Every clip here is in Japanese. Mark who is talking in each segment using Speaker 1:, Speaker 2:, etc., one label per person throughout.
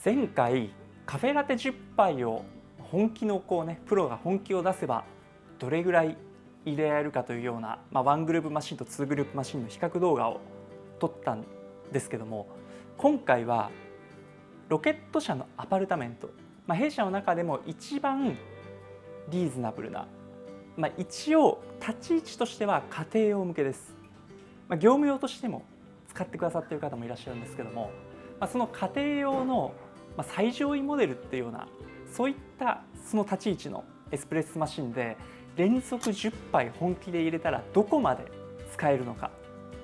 Speaker 1: 前回カフェラテ10杯を本気のプロが本気を出せばどれぐらい入れられるかというような、1グループマシンと2グループマシンの比較動画を撮ったんですけども、今回はロケット社のアパルタメント、弊社の中でも一番リーズナブルな、一応立ち位置としては家庭用向けです。業務用としても使ってくださっている方もいらっしゃるんですけども、その家庭用の最上位モデルっていうような、そういったその立ち位置のエスプレッソマシンで連続10杯本気で入れたらどこまで使えるのか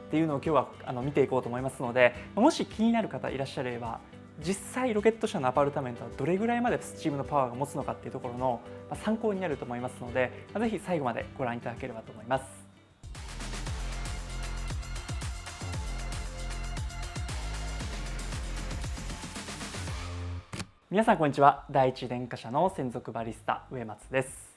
Speaker 1: っていうのを今日は見ていこうと思いますので、もし気になる方いらっしゃれば、実際ロケット社のアパルタメントはどれぐらいまでスチームのパワーが持つのかっていうところの参考になると思いますので、ぜひ最後までご覧いただければと思います。皆さんこんにちは。第一電化社の専属バリスタ植松です。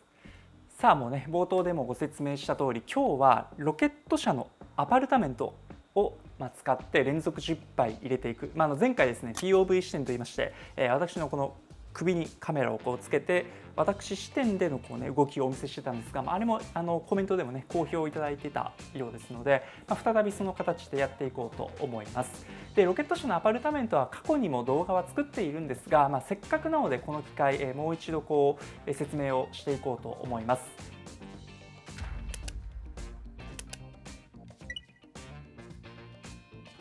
Speaker 1: さあもう冒頭でもご説明した通り、今日はロケット社のアパルタメントを使って連続10杯入れていく、前回ですね POV 視点といいまして、私のこの首にカメラをつけて私視点での動きをお見せしてたんですが、あれもコメントでも好評いただいていたようですので、再びその形でやっていこうと思います。でロケット社のアパルタメントは過去にも動画は作っているんですが、せっかくなのでこの機会、もう一度説明をしていこうと思います。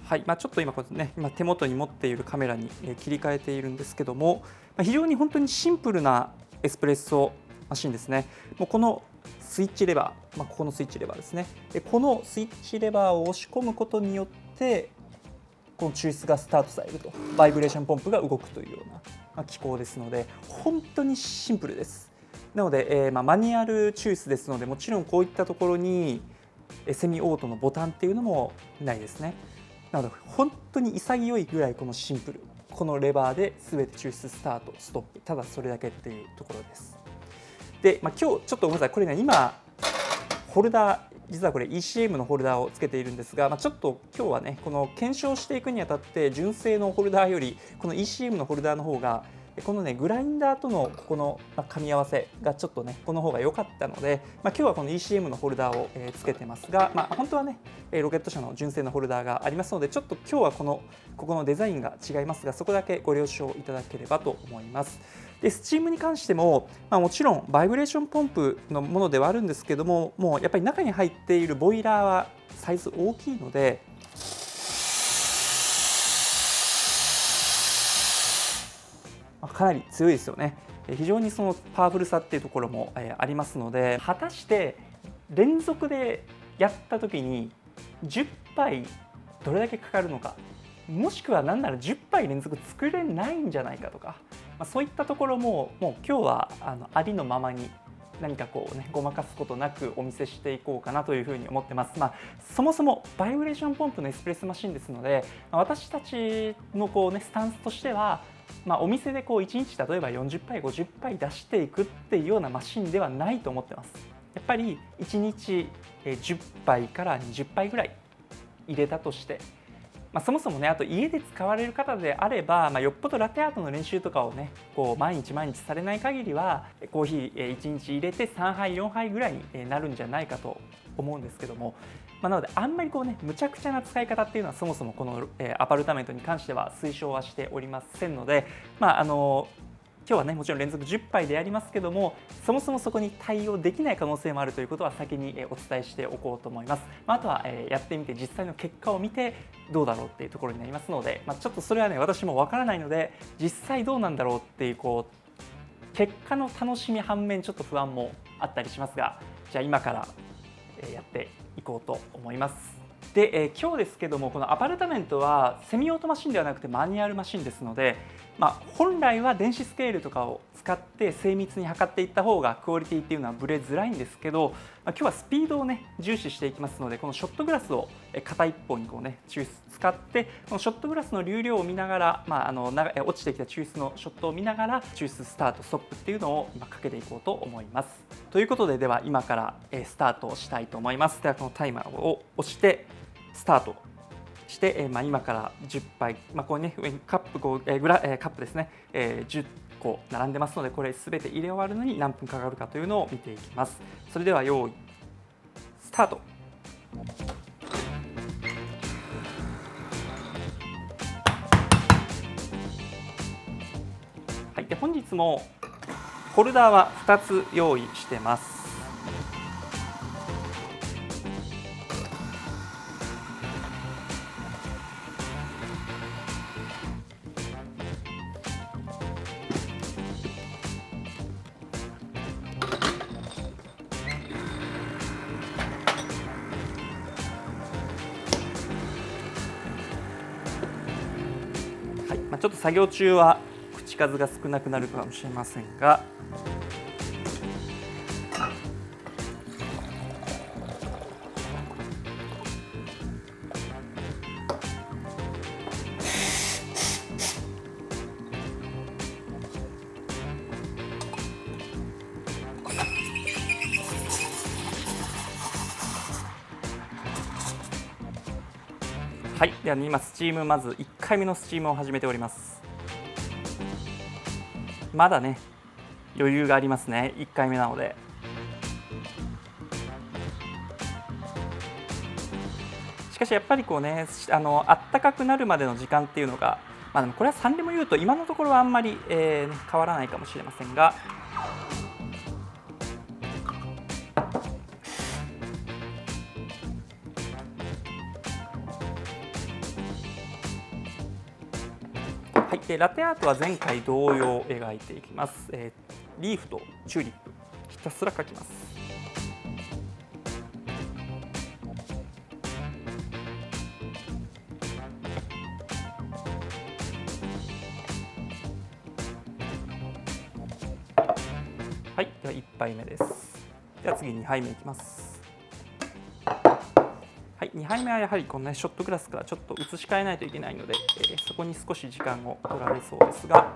Speaker 1: はい、ちょっと今手元に持っているカメラに切り替えているんですけども、非常に本当にシンプルなエスプレッソマシンですね。もうこのスイッチレバー、ここのスイッチレバーですね。このスイッチレバーを押し込むことによってこの抽出がスタートされると、バイブレーションポンプが動くというような機構ですので、本当にシンプルです。なので、マニュアル抽出ですので、もちろんこういったところにセミオートのボタンっていうのもないですね。なので本当に潔いぐらいこのシンプル、このレバーで全て抽出スタートストップ、ただそれだけっていうところです。で、今日ちょっとごめんなさい、これ今ホルダー、実はこれ ECM のホルダーをつけているんですが、ちょっと今日はこの検証していくにあたって純正のホルダーよりこの ECM のホルダーの方がこのグラインダーとのここの噛み合わせがちょっとこの方が良かったので、今日はこの ECM のホルダーをつけてますが、本当はロケット社の純正のホルダーがありますので、ちょっと今日はここのデザインが違いますが、そこだけご了承いただければと思います。でスチームに関しても、もちろんバイブレーションポンプのものではあるんですけども、もうやっぱり中に入っているボイラーはサイズ大きいので、かなり強いですよね。非常にそのパワフルさっていうところもありますので、果たして連続でやった時に10杯どれだけかかるのか、もしくは何なら10杯連続作れないんじゃないかとか、そういったところもう今日はありのままに何かごまかすことなくお見せしていこうかなというふうに思ってます。そもそもバイブレーションポンプのエスプレッソマシンですので、私たちのスタンスとしては、お店で1日例えば40杯50杯出していくっていうようなマシンではないと思ってます。やっぱり1日10杯から20杯ぐらい入れたとして、そもそもあと家で使われる方であれば、よっぽどラテアートの練習とかを毎日されない限りはコーヒー1日入れて3杯4杯ぐらいになるんじゃないかと思うんですけども、なのであんまりむちゃくちゃな使い方っていうのはそもそもこのアパルタメントに関しては推奨はしておりませんので、今日はもちろん連続10杯でやりますけども、そもそもそこに対応できない可能性もあるということは先にお伝えしておこうと思います。あとはやってみて実際の結果を見てどうだろうっていうところになりますので、ちょっとそれは私もわからないので、実際どうなんだろうっていう結果の楽しみ反面ちょっと不安もあったりしますが、じゃあ今からやっていこうと思います。で、今日ですけども、このアパルタメントはセミオートマシンではなくてマニュアルマシンですので、本来は電子スケールとかを使って精密に測っていった方がクオリティっていうのはブレづらいんですけど、今日はスピードを重視していきますので、このショットグラスを片一方に抽出使って、このショットグラスの流量を見ながら、落ちてきた抽出のショットを見ながら抽出スタートストップっていうのを今かけていこうと思います。ということで、では今からスタートしたいと思います。ではこのタイマーを押してスタートして、今から10杯、これね、上にカップカップですね、10個並んでますので、これすべて入れ終わるのに何分かかるかというのを見ていきます。それでは用意スタート。はい、で本日もホルダーは2つ用意してます。はい、ちょっと作業中は口数が少なくなるかもしれませんが、はい、では、今スチーム、まず1回目のスチームを始めております。まだね余裕がありますね、1回目なので。しかしやっぱりこうね、あったかくなるまでの時間っていうのが、でもこれは3でも言うと今のところはあんまり、変わらないかもしれませんが、はい、でラテアートは前回同様描いていきます。リーフとチューリップひたすら描きます。はい、では1杯目です。では次2杯目いきます。はい、2杯目はやはりこの、ショットグラスからちょっと移し替えないといけないので、そこに少し時間を取られそうですが、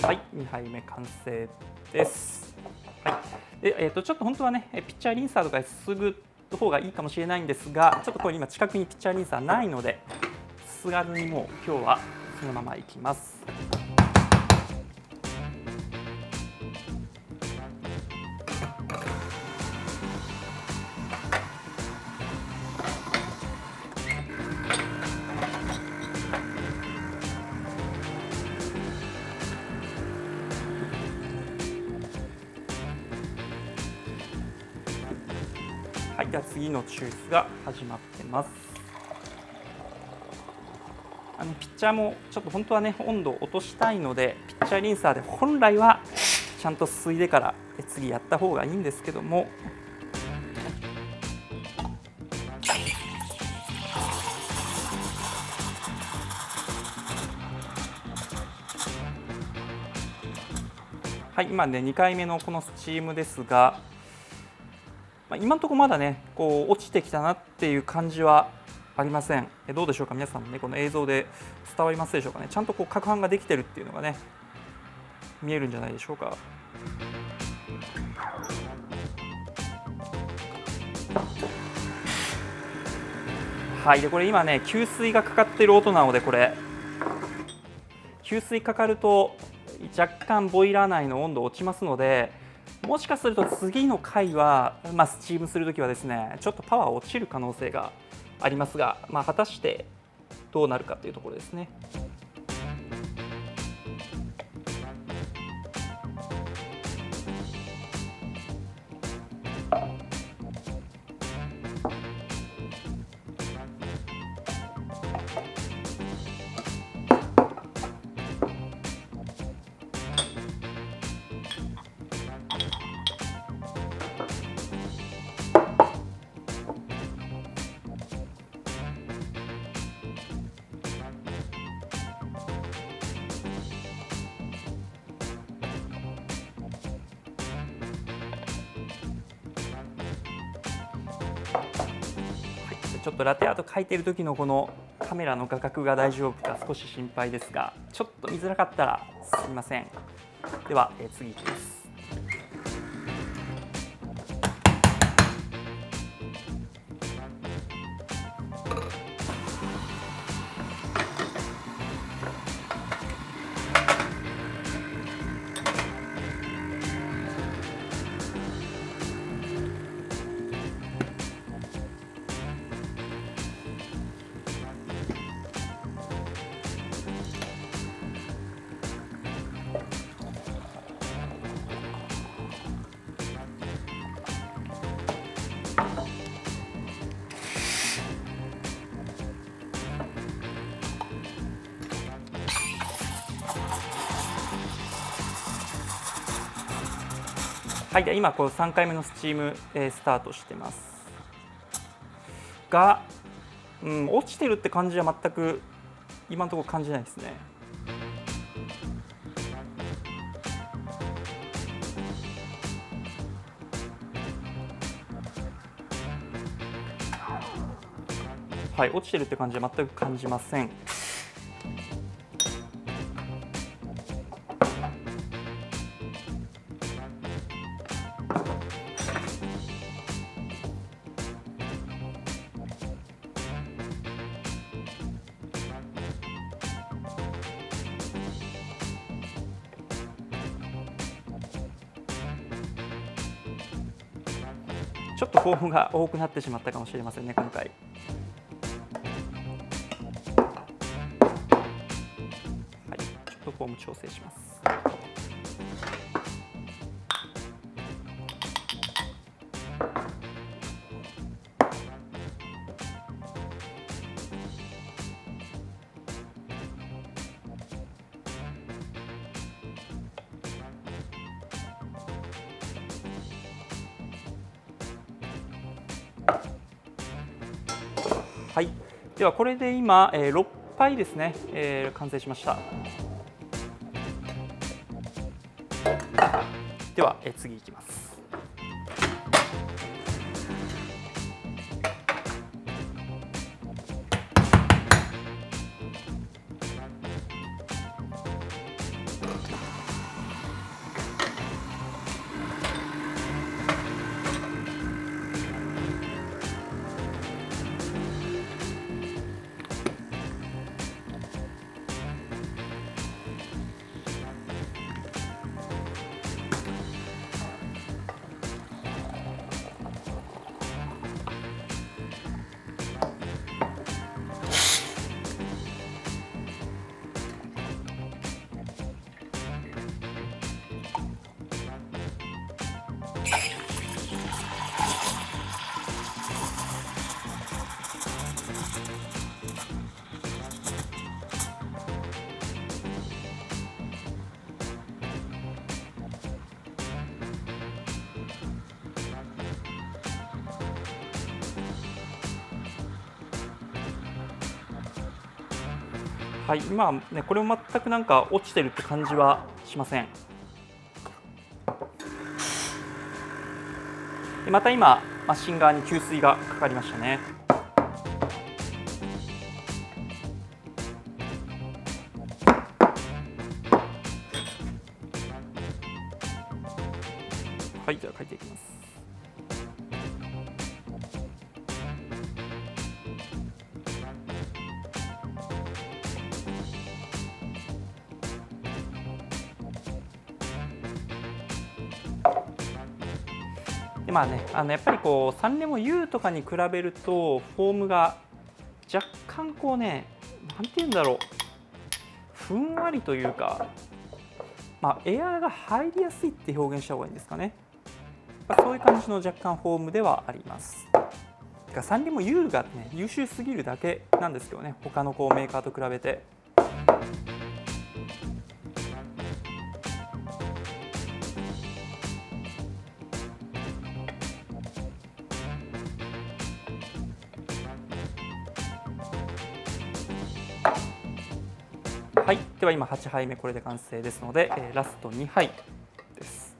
Speaker 1: はい、2杯目完成です。はい、でちょっと本当はね、ピッチャーリンサーとかですぐ方がいいかもしれないんですが、ちょっとこれ今近くにピッチャーリンサーないので、さすがにもう今日はそのままいきます。はい、では次の抽出が始まってます。ピッチャーもちょっと本当はね温度を落としたいので、ピッチャーリンサーで本来はちゃんとすすいでから次やった方がいいんですけども、はい、今ね2回目のこのスチームですが、今のところまだねこう落ちてきたなっていう感じはありません。どうでしょうか皆さんもね、この映像で伝わりますでしょうかね。ちゃんとこう攪拌ができてるっていうのがね見えるんじゃないでしょうか。はい、でこれ今ね給水がかかっている音なので、これ給水かかると若干ボイラー内の温度落ちますので、もしかすると次の回は、スチームするときはですねちょっとパワー落ちる可能性がありますが、果たしてどうなるかというところですね。ちょっとラテアート描いてる時のこのカメラの画角が大丈夫か少し心配ですが、ちょっと見づらかったらすみません。では、次いきます。はい、で今こう3回目のスチーム、スタートしてますが、落ちてるって感じは全く今のところ感じないですね。はい、落ちてるって感じは全く感じません。ちょっとフォームが多くなってしまったかもしれませんね、今回。はい、ちょっとフォーム調整します。はい、ではこれで今、6杯ですね、完成しました。では、次いきます。はい、今ね、これも全くなんか落ちてるって感じはしません。でまた今、マシン側に給水がかかりましたね。はい、では書いていきます。でまあね、やっぱりこうサンレモ U とかに比べるとフォームが若干こうね、なんて言うんだろう、ふんわりというか、エアーが入りやすいって表現した方がいいんですかね。そういう感じの若干フォームではあります。サンレモ U がね優秀すぎるだけなんですけどね、他のこうメーカーと比べて。はい、では今8杯目これで完成ですので、ラスト2杯です。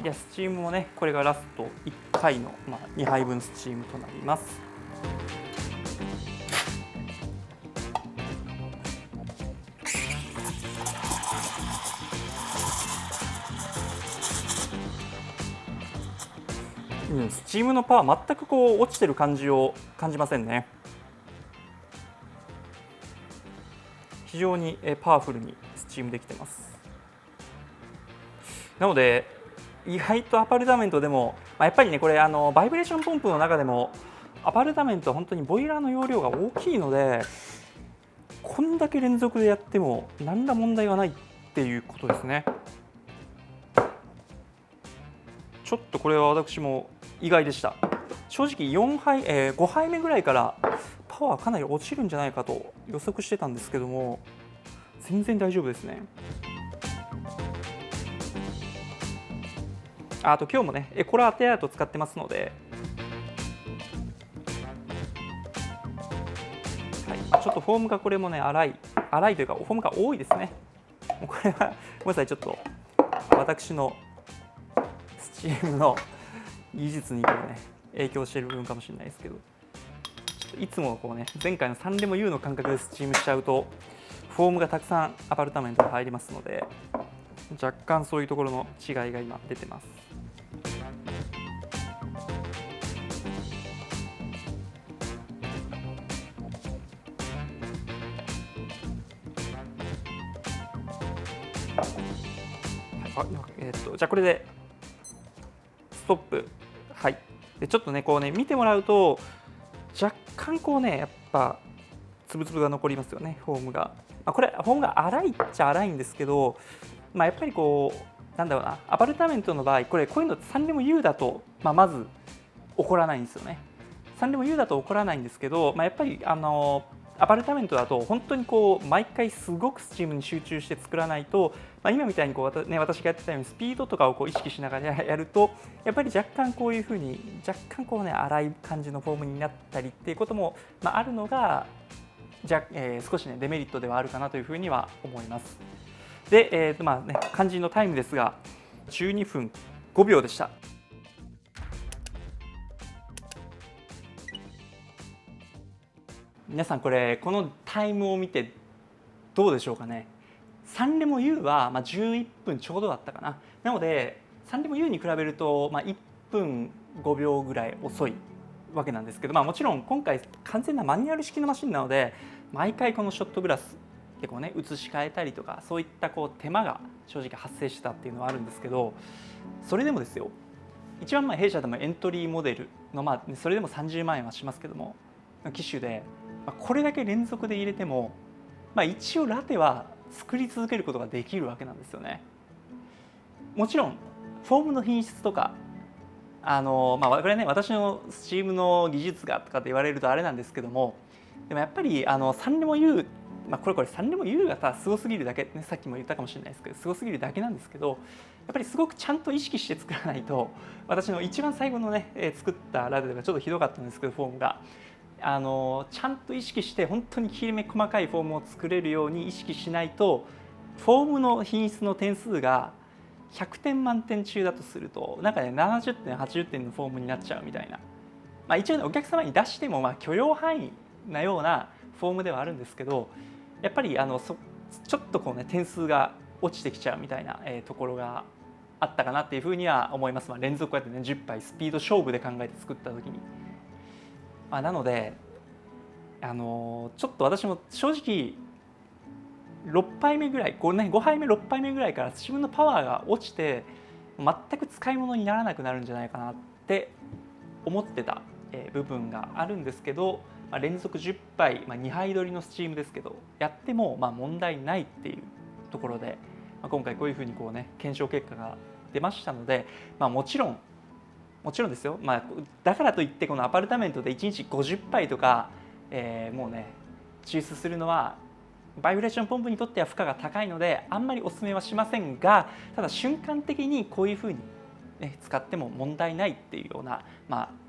Speaker 1: やスチームもね、これがラスト1回の、2杯分スチームとなります。スチームのパワー全くこう落ちてる感じを感じませんね。非常にパワフルにスチームできてます。なので意外とアパルタメントでも、やっぱりねこれバイブレーションポンプの中でもアパルタメントは本当にボイラーの容量が大きいので、こんだけ連続でやっても何ら問題がないっていうことですね。ちょっとこれは私も意外でした。正直5杯目ぐらいからパワーかなり落ちるんじゃないかと予測してたんですけども、全然大丈夫ですね。あと今日もねエコラーテアート使ってますので、ちょっとフォームがこれもね粗いというかフォームが多いですね。これはごめんなさい、ちょっと私のスチームの技術にこうね影響している部分かもしれないですけど、いつもこうね前回のサンレモ U の感覚でスチームしちゃうとフォームがたくさんアパルタメントが入りますので、若干そういうところの違いが今出てます。じゃあこれでストップ。はい。でちょっとねこうね見てもらうと若干こうねやっぱつぶつぶが残りますよね、フォームが。これフォームが粗いっちゃ粗いんですけど、やっぱりこうなんだろうな、アパルタメントの場合こういうのサンレモ U だと、まず起こらないんですよね。サンレモ U だと起こらないんですけど、やっぱりアパルタメントだと本当にこう毎回すごくスチームに集中して作らないと、今みたいにこう、私がやってたようにスピードとかをこう意識しながらやるとやっぱり若干こういうふうに若干こうね粗い感じのフォームになったりっていうことも、あるのが少しねデメリットではあるかなというふうには思います。で、肝心のタイムですが12分5秒でした。皆さんこのタイムを見てどうでしょうかね。サンレモ U は11分ちょうどだったかな。なのでサンレモ U に比べると1分5秒ぐらい遅いわけなんですけど、もちろん今回完全なマニュアル式のマシンなので毎回このショットグラスでこうね移し替えたりとかそういったこう手間が正直発生したっていうのはあるんですけど、それでもですよ、一番弊社でもエントリーモデルのそれでも30万円はしますけども機種でこれだけ連続で入れても、一応ラテは作り続けることができるわけなんですよね。もちろんフォームの品質とかこれね私のスチームの技術がとかって言われるとあれなんですけども、でもやっぱりサンレモ U、これサンレモ U がすごすぎるだけ、ね、さっきも言ったかもしれないですけどすごすぎるだけなんですけど、やっぱりすごくちゃんと意識して作らないと、私の一番最後のね作ったラテがちょっとひどかったんですけどフォームがちゃんと意識して本当にきめ細かいフォームを作れるように意識しないと、フォームの品質の点数が100点満点中だとするとなんかね70点80点のフォームになっちゃうみたいな、一応、ね、お客様に出しても許容範囲なようなフォームではあるんですけど、やっぱりちょっとこうね点数が落ちてきちゃうみたいな、ところがあったかなっていうふうには思います。連続こうやってね10杯スピード勝負で考えて作った時に。なのでちょっと私も正直6杯目ぐらい5杯目6杯目ぐらいから自分のパワーが落ちて全く使い物にならなくなるんじゃないかなって思ってた部分があるんですけど、連続10杯、2杯取りのスチームですけどやっても問題ないっていうところで、今回こういうふうにこうね検証結果が出ましたので、もちろんですよ、だからといってこのアパルタメントで1日50杯とか、もうね抽出するのはバイブレーションポンプにとっては負荷が高いのであんまりお勧めはしませんが、ただ瞬間的にこういうふうにね、使っても問題ないっていうような、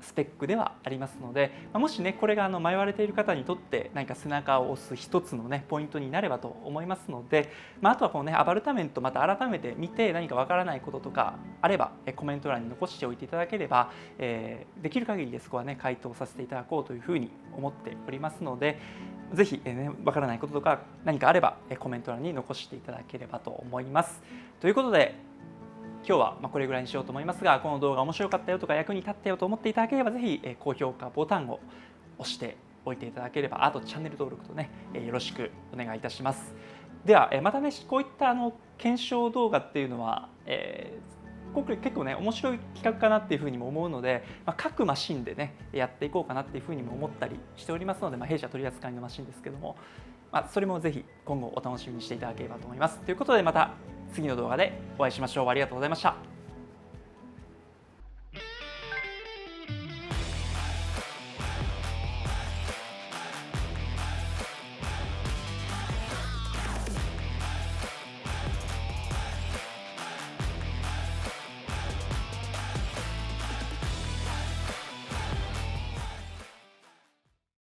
Speaker 1: スペックではありますので、もしねこれが迷われている方にとって何か背中を押す一つのねポイントになればと思いますので、あとはこのねアバルタメントまた改めて見て何かわからないこととかあればコメント欄に残しておいていただければ、できる限りでそこはね回答させていただこうというふうに思っておりますので、ぜひわからないこととか何かあればコメント欄に残していただければと思います。ということで今日はこれぐらいにしようと思いますが、この動画面白かったよとか役に立ったよと思っていただければぜひ高評価ボタンを押しておいていただければ、あとチャンネル登録とねよろしくお願いいたします。ではまたねこういった検証動画っていうのは今回結構ね面白い企画かなっていうふうにも思うので、各マシンでねやっていこうかなっていうふうにも思ったりしておりますので、弊社取り扱いのマシンですけども、それもぜひ今後お楽しみにしていただければと思います。ということでまた次の動画でお会いしましょう。ありがとうございました。